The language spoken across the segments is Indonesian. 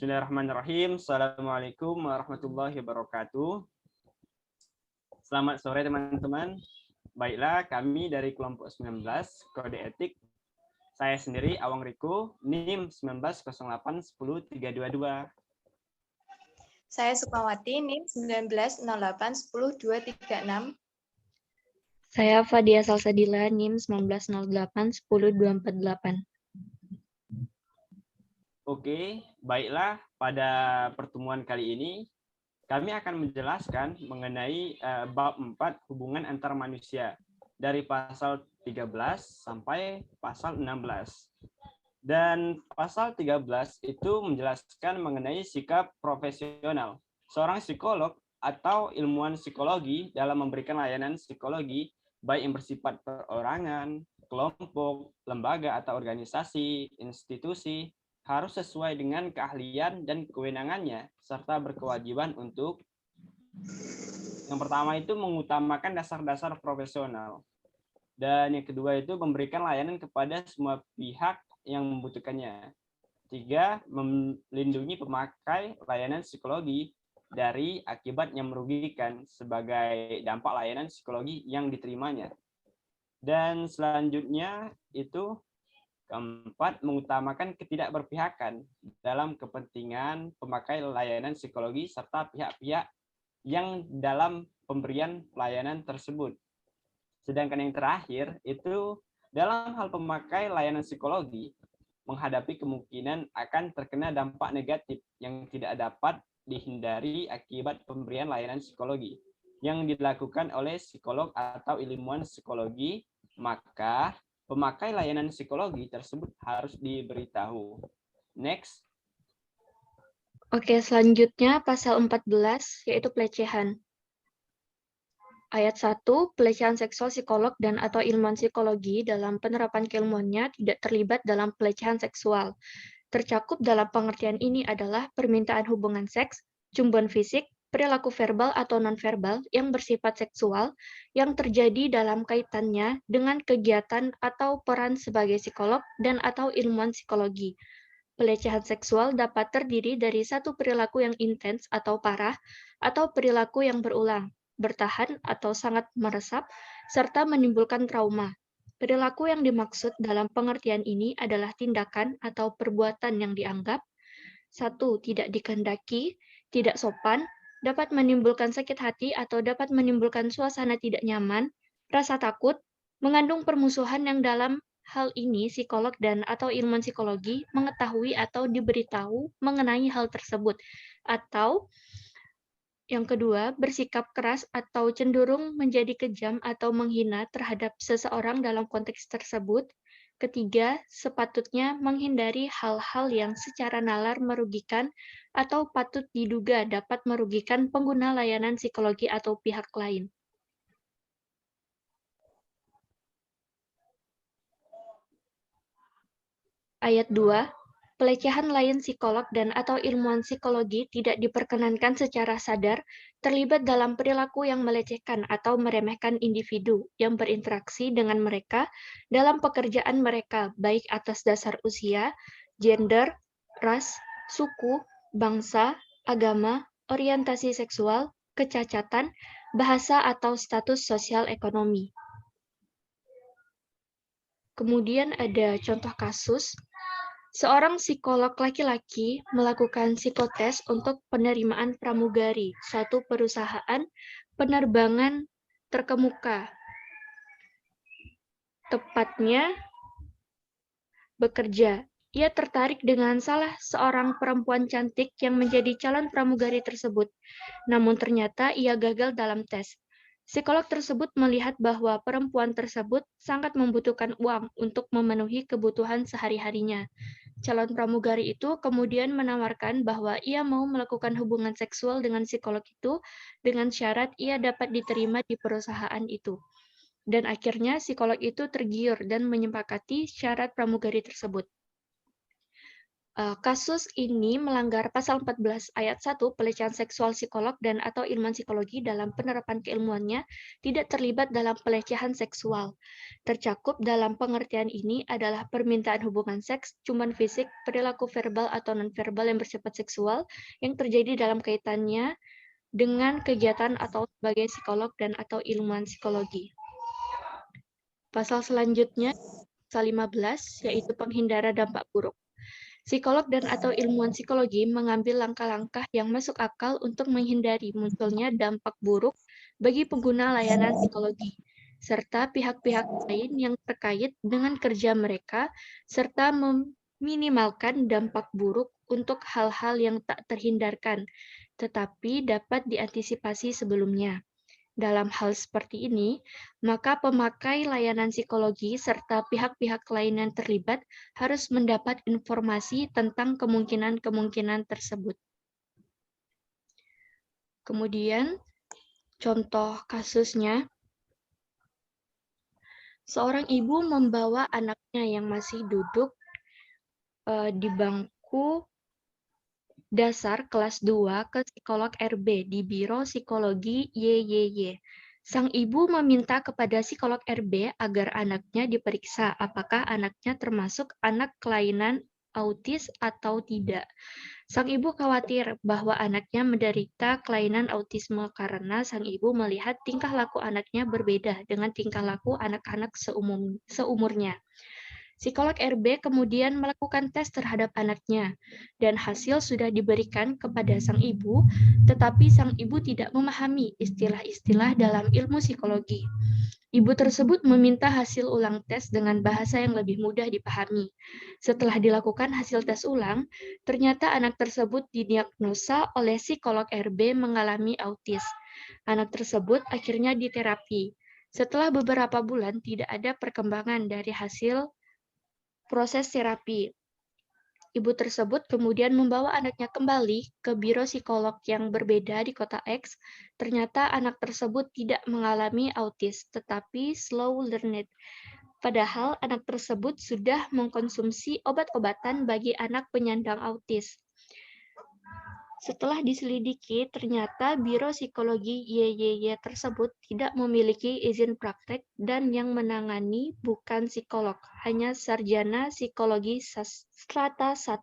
Bismillahirrahmanirrahim. Assalamualaikum warahmatullahi wabarakatuh. Selamat sore teman-teman. Baiklah, kami dari kelompok 19 Kode Etik. Saya sendiri Awang Riko, NIM 19081032. Saya Sukmawati, NIM 1908100236. Saya Fadia Salsadila, NIM 1908-10248. Oke, baiklah, pada pertemuan kali ini kami akan menjelaskan mengenai bab 4 hubungan antar manusia dari pasal 13 sampai pasal 16. Dan pasal 13 itu menjelaskan mengenai sikap profesional seorang psikolog atau ilmuwan psikologi dalam memberikan layanan psikologi baik yang bersifat perorangan, kelompok, lembaga atau organisasi, institusi, harus sesuai dengan keahlian dan kewenangannya, serta berkewajiban untuk yang pertama itu mengutamakan dasar-dasar profesional. Dan yang kedua itu memberikan layanan kepada semua pihak yang membutuhkannya. 3, melindungi pemakai layanan psikologi dari akibat yang merugikan sebagai dampak layanan psikologi yang diterimanya. Dan selanjutnya itu keempat, mengutamakan ketidakberpihakan dalam kepentingan pemakai layanan psikologi serta pihak-pihak yang dalam pemberian pelayanan tersebut. Sedangkan yang terakhir itu dalam hal pemakai layanan psikologi menghadapi kemungkinan akan terkena dampak negatif yang tidak dapat dihindari akibat pemberian layanan psikologi yang dilakukan oleh psikolog atau ilmuwan psikologi, maka pemakai layanan psikologi tersebut harus diberitahu. Next. Oke, selanjutnya pasal 14, yaitu pelecehan. Ayat 1, pelecehan seksual psikolog dan atau ilmuwan psikologi dalam penerapan keilmuannya tidak terlibat dalam pelecehan seksual. Tercakup dalam pengertian ini adalah permintaan hubungan seks, cumbuan fisik, perilaku verbal atau nonverbal yang bersifat seksual yang terjadi dalam kaitannya dengan kegiatan atau peran sebagai psikolog dan atau ilmuwan psikologi. Pelecehan seksual dapat terdiri dari satu perilaku yang intens atau parah, atau perilaku yang berulang, bertahan atau sangat meresap, serta menimbulkan trauma. Perilaku yang dimaksud dalam pengertian ini adalah tindakan atau perbuatan yang dianggap 1. Tidak dikehendaki, tidak sopan, dapat menimbulkan sakit hati atau dapat menimbulkan suasana tidak nyaman, rasa takut, mengandung permusuhan yang dalam hal ini psikolog dan atau ilmuwan psikologi mengetahui atau diberitahu mengenai hal tersebut, atau yang kedua, bersikap keras atau cenderung menjadi kejam atau menghina terhadap seseorang dalam konteks tersebut. Ketiga, sepatutnya menghindari hal-hal yang secara nalar merugikan atau patut diduga dapat merugikan pengguna layanan psikologi atau pihak lain. Ayat 2. Pelecehan lain psikolog dan atau ilmuwan psikologi tidak diperkenankan secara sadar terlibat dalam perilaku yang melecehkan atau meremehkan individu yang berinteraksi dengan mereka dalam pekerjaan mereka, baik atas dasar usia, gender, ras, suku, bangsa, agama, orientasi seksual, kecacatan, bahasa atau status sosial ekonomi. Kemudian ada contoh kasus. Seorang psikolog laki-laki melakukan psikotes untuk penerimaan pramugari, suatu perusahaan penerbangan terkemuka. Tepatnya, bekerja. Ia tertarik dengan salah seorang perempuan cantik yang menjadi calon pramugari tersebut. Namun ternyata ia gagal dalam tes. Psikolog tersebut melihat bahwa perempuan tersebut sangat membutuhkan uang untuk memenuhi kebutuhan sehari-harinya. Calon pramugari itu kemudian menawarkan bahwa ia mau melakukan hubungan seksual dengan psikolog itu dengan syarat ia dapat diterima di perusahaan itu. Dan akhirnya psikolog itu tergiur dan menyepakati syarat pramugari tersebut. Kasus ini melanggar pasal 14 ayat 1 pelecehan seksual psikolog dan atau ilmuwan psikologi dalam penerapan keilmuannya tidak terlibat dalam pelecehan seksual. Tercakup dalam pengertian ini adalah permintaan hubungan seks, cuman fisik, perilaku verbal atau nonverbal yang bersifat seksual yang terjadi dalam kaitannya dengan kegiatan atau sebagai psikolog dan atau ilmuwan psikologi. Pasal selanjutnya, pasal 15, yaitu penghindara dampak buruk. Psikolog dan atau ilmuwan psikologi mengambil langkah-langkah yang masuk akal untuk menghindari munculnya dampak buruk bagi pengguna layanan psikologi, serta pihak-pihak lain yang terkait dengan kerja mereka, serta meminimalkan dampak buruk untuk hal-hal yang tak terhindarkan, tetapi dapat diantisipasi sebelumnya. Dalam hal seperti ini, maka pemakai layanan psikologi serta pihak-pihak lain yang terlibat harus mendapat informasi tentang kemungkinan-kemungkinan tersebut. Kemudian, contoh kasusnya, seorang ibu membawa anaknya yang masih duduk di bangku dasar kelas 2 ke psikolog RB di Biro Psikologi YYY. Sang ibu meminta kepada psikolog RB agar anaknya diperiksa apakah anaknya termasuk anak kelainan autis atau tidak. Sang ibu khawatir bahwa anaknya menderita kelainan autisme karena sang ibu melihat tingkah laku anaknya berbeda dengan tingkah laku anak-anak seumurnya. Psikolog RB kemudian melakukan tes terhadap anaknya, dan hasil sudah diberikan kepada sang ibu, tetapi sang ibu tidak memahami istilah-istilah dalam ilmu psikologi. Ibu tersebut meminta hasil ulang tes dengan bahasa yang lebih mudah dipahami. Setelah dilakukan hasil tes ulang, ternyata anak tersebut didiagnosa oleh psikolog RB mengalami autis. Anak tersebut akhirnya diterapi. Setelah beberapa bulan tidak ada perkembangan dari hasil proses terapi. Ibu tersebut kemudian membawa anaknya kembali ke biro psikolog yang berbeda di kota X. Ternyata anak tersebut tidak mengalami autis, tetapi slow learned. Padahal anak tersebut sudah mengkonsumsi obat-obatan bagi anak penyandang autis. Setelah diselidiki, ternyata Biro Psikologi YYY tersebut tidak memiliki izin praktek dan yang menangani bukan psikolog, hanya sarjana psikologi strata 1.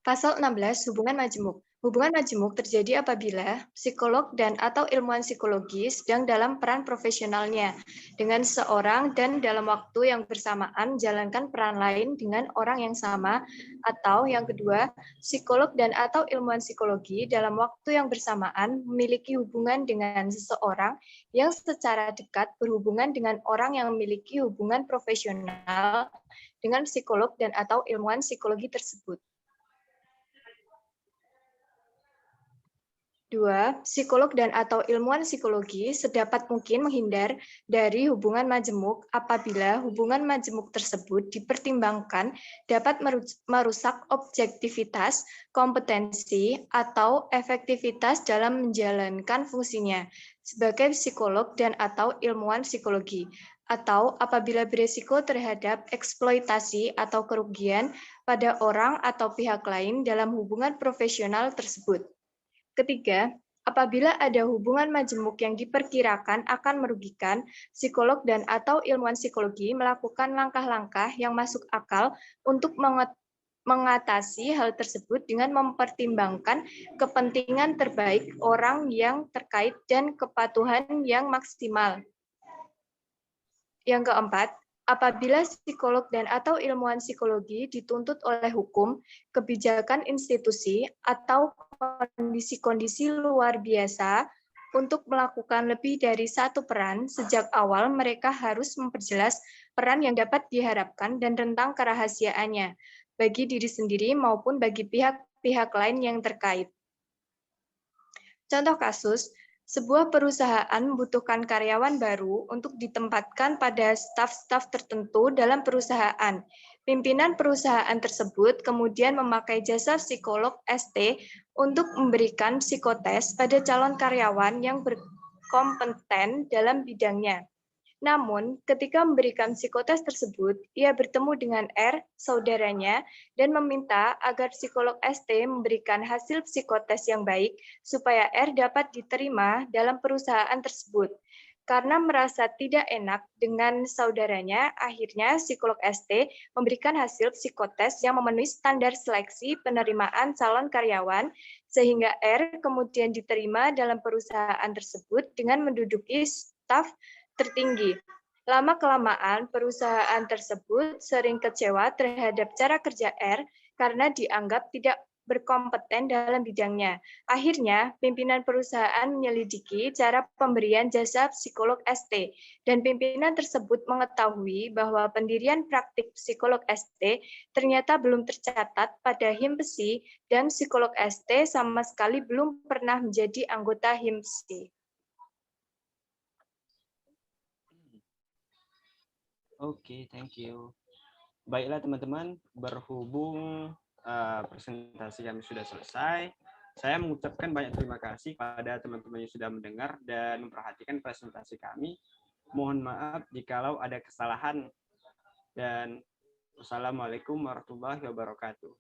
Pasal 16, hubungan majemuk. Hubungan majemuk terjadi apabila psikolog dan atau ilmuwan psikologi sedang dalam peran profesionalnya dengan seorang dan dalam waktu yang bersamaan menjalankan peran lain dengan orang yang sama, atau yang kedua, psikolog dan atau ilmuwan psikologi dalam waktu yang bersamaan memiliki hubungan dengan seseorang yang secara dekat berhubungan dengan orang yang memiliki hubungan profesional dengan psikolog dan atau ilmuwan psikologi tersebut. 2. Psikolog dan atau ilmuwan psikologi sedapat mungkin menghindar dari hubungan majemuk apabila hubungan majemuk tersebut dipertimbangkan dapat merusak objektivitas, kompetensi, atau efektivitas dalam menjalankan fungsinya sebagai psikolog dan atau ilmuwan psikologi, atau apabila beresiko terhadap eksploitasi atau kerugian pada orang atau pihak lain dalam hubungan profesional tersebut. Ketiga, apabila ada hubungan majemuk yang diperkirakan akan merugikan, psikolog dan atau ilmuwan psikologi melakukan langkah-langkah yang masuk akal untuk mengatasi hal tersebut dengan mempertimbangkan kepentingan terbaik orang yang terkait dan kepatuhan yang maksimal. Yang keempat, apabila psikolog dan atau ilmuwan psikologi dituntut oleh hukum, kebijakan institusi, atau kondisi-kondisi luar biasa untuk melakukan lebih dari satu peran, sejak awal mereka harus memperjelas peran yang dapat diharapkan dan rentang kerahasiaannya, bagi diri sendiri maupun bagi pihak-pihak lain yang terkait. Contoh kasus, sebuah perusahaan membutuhkan karyawan baru untuk ditempatkan pada staf-staf tertentu dalam perusahaan. Pimpinan perusahaan tersebut kemudian memakai jasa psikolog ST untuk memberikan psikotes pada calon karyawan yang berkompeten dalam bidangnya. Namun, ketika memberikan psikotes tersebut, ia bertemu dengan R, saudaranya, dan meminta agar psikolog ST memberikan hasil psikotes yang baik supaya R dapat diterima dalam perusahaan tersebut. Karena merasa tidak enak dengan saudaranya, akhirnya psikolog ST memberikan hasil psikotes yang memenuhi standar seleksi penerimaan calon karyawan, sehingga R kemudian diterima dalam perusahaan tersebut dengan menduduki staf tertinggi. Lama-kelamaan, perusahaan tersebut sering kecewa terhadap cara kerja R karena dianggap tidak berkompeten dalam bidangnya. Akhirnya, pimpinan perusahaan menyelidiki cara pemberian jasa psikolog ST, dan pimpinan tersebut mengetahui bahwa pendirian praktik psikolog ST ternyata belum tercatat pada HIMPSI, dan psikolog ST sama sekali belum pernah menjadi anggota HIMPSI. Oke, thank you. Baiklah teman-teman, berhubung presentasi kami sudah selesai, saya mengucapkan banyak terima kasih pada teman-teman yang sudah mendengar dan memperhatikan presentasi kami. Mohon maaf jikalau ada kesalahan, dan wassalamualaikum warahmatullahi wabarakatuh.